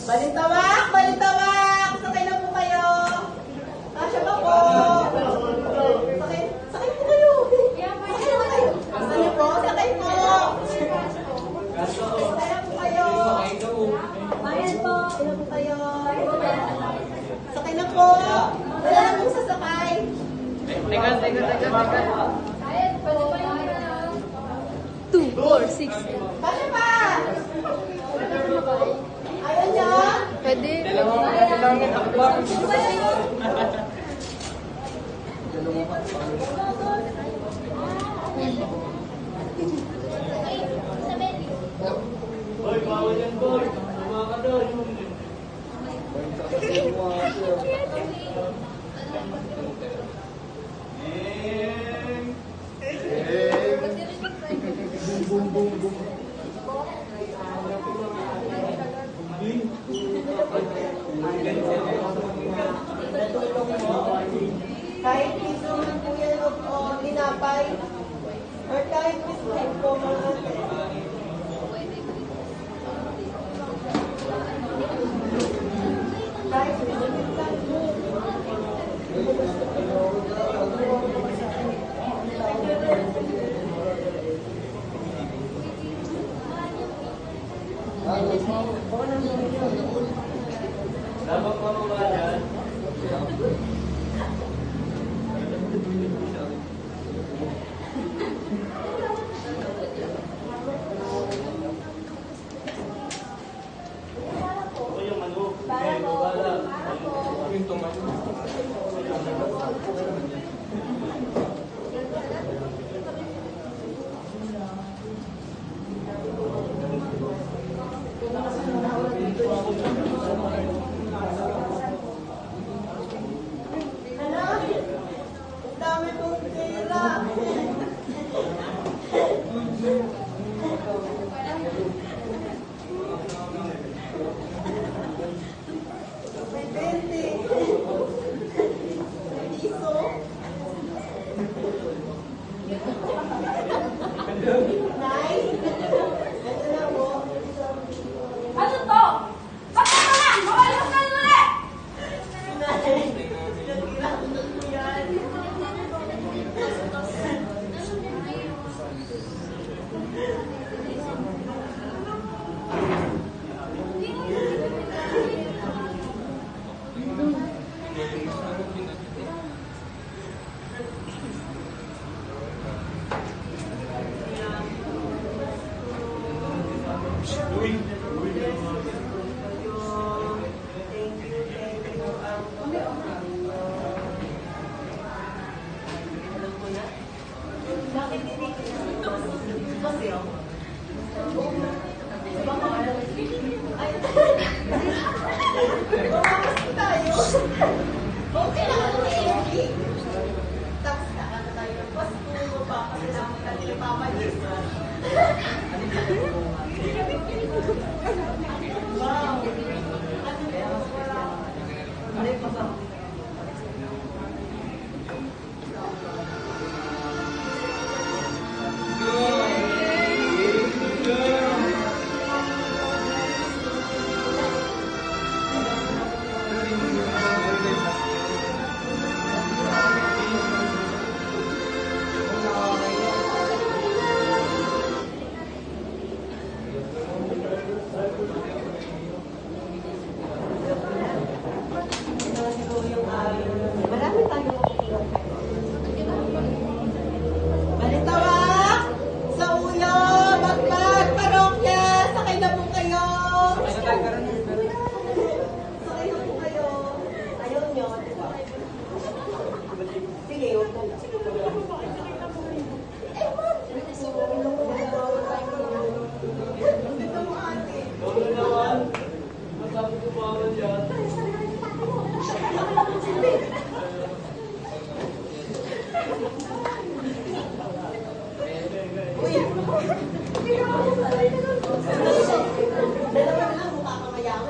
Balintawak! Balintawak! Sakay na po kayo! Kasya ba po? Sakay po kayo! Sakay po! Sakay po! Sakay na po kayo! Bayan po! Sakay na po kayo! Sakay na po! Wala na pong sasakay! Teka. Bayan po! 2, 4, 6. Kasya pa! Ayaw niya? Pwede. Boy, bawal yan, boy. Tama ka doon. Kahit piso ng po yan o linapay, or kahit piso po mga ate. Kahit piso lang po. Dapat pa mo ba yan? Ito yung ano? Bala. Yung tomato. Anak, ang dami kong tira. May 20. Piso. Nay, ito na po. Ano to? Bakit mo na? Makalimos ka na ulit! Nay, natira ko na po yan. Okay lang ako ni Emily. Tapos na tayo. Mas puno pa kasi namin kanila papalis. Wow. Ano ba? Marami tayong Balintawak! Sa ulo! Bagbag! Parokya! Sakay na po kayo! Sakay na po kayo! Ayaw nyo, di ba? Sige, huwag mo. Dito mo ate. Bawal naman. Masabi ko bawal yan. Uy! Dalawa na lang mukha ka mayaman.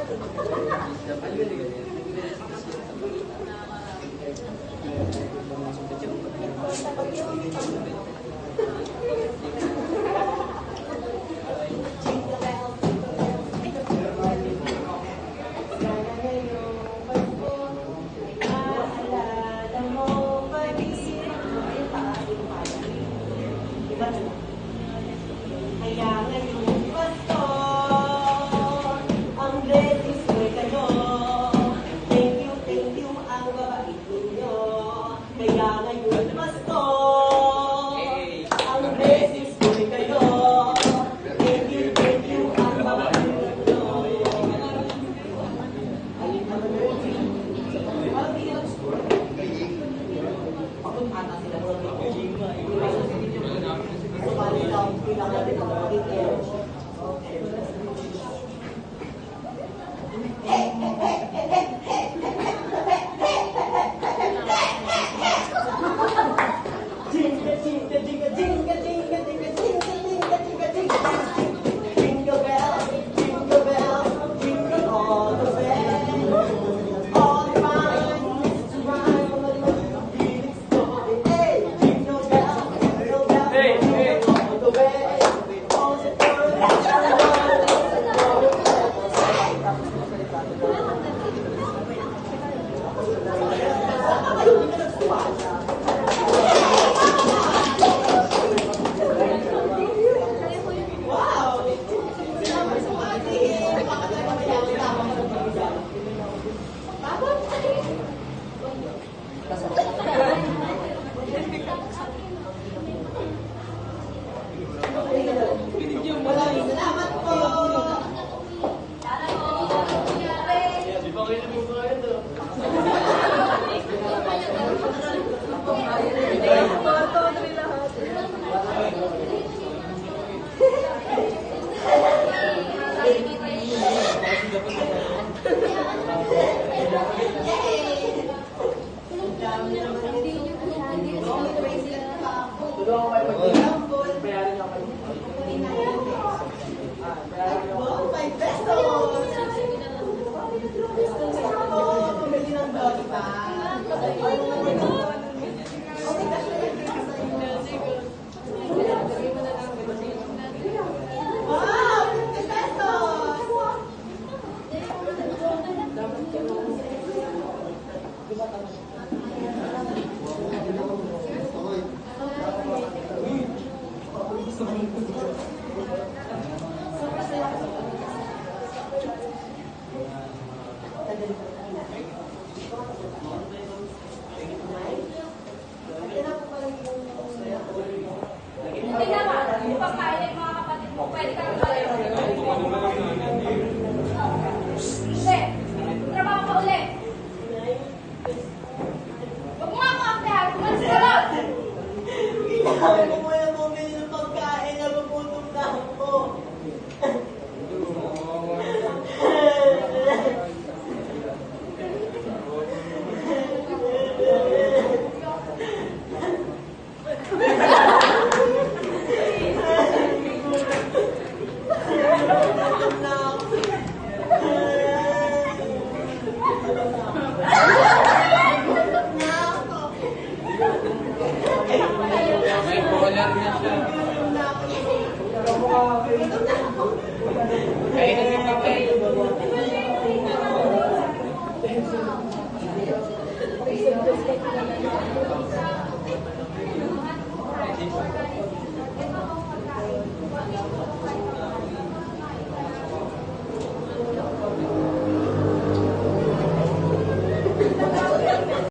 Yay!